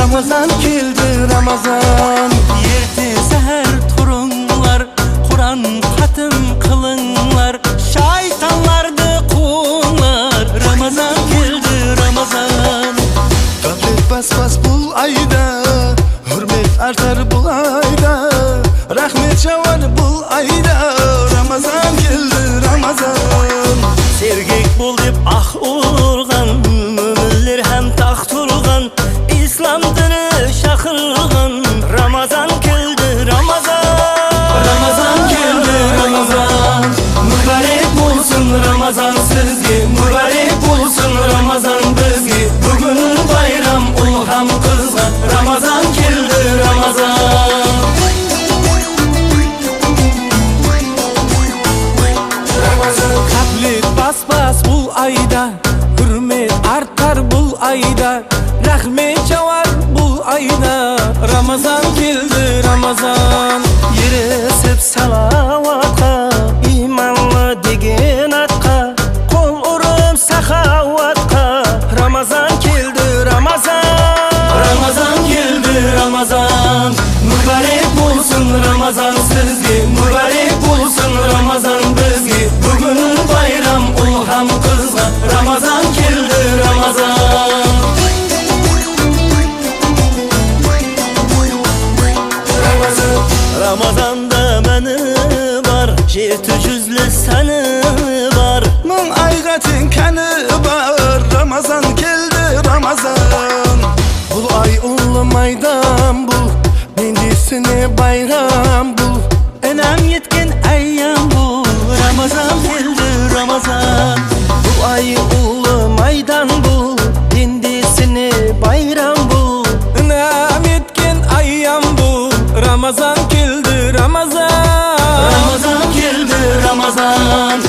Ramazan keldi Ramazan. Yerdi seher turunlar, Kur'an hatim kılınlar, şeytanlardı kullar. Ramazan geldi Ramazan. Gaflet bas bas bul ayda, hürmet artar bul ayda, rahmet şavar bul ayda. Ramazan geldi Ramazan. Sergek bol deb ah urgan, müminler hem taxt urgan, İslam dini şakırgan. Ramazan geldi Ramazan. Ramazan geldi Ramazan. Mübarek bulsun Ramazan sizge, mübarek bulsun Ramazan bizge. Bugün bayram ulham kızlar. Ramazan geldi Ramazan. Gaflet bas bas bul ayda, hürmet artar bul ayda, rahmet şavar bul ayda. Ramazan geldi Ramazan. Yere sep salavatqa, imanlı degen atqa, kol urup sahavatqa. Ramazan keldi Ramazan. Ramazan geldi Ramazan. Mübarek bulsun Ramazan sizge, mübarek bulsun Ramazan bizge. Bugün bayram ulham kızlar. Ramazan geldi Ramazan. Ramazanda meni var, жеті жүзлі səni var. Мың ayga tenkeni var. Ramazan geldi Ramazan. Bul ay ulu maydan bul, mendisini bayram bul. Enam yetken ayyam bu, Ramazan geldi Ramazan. Bu ay ulu maydan bul, dindisini bayram bul. İnam etken ayyam bul. Ramazan geldi Ramazan. Ramazan geldi Ramazan.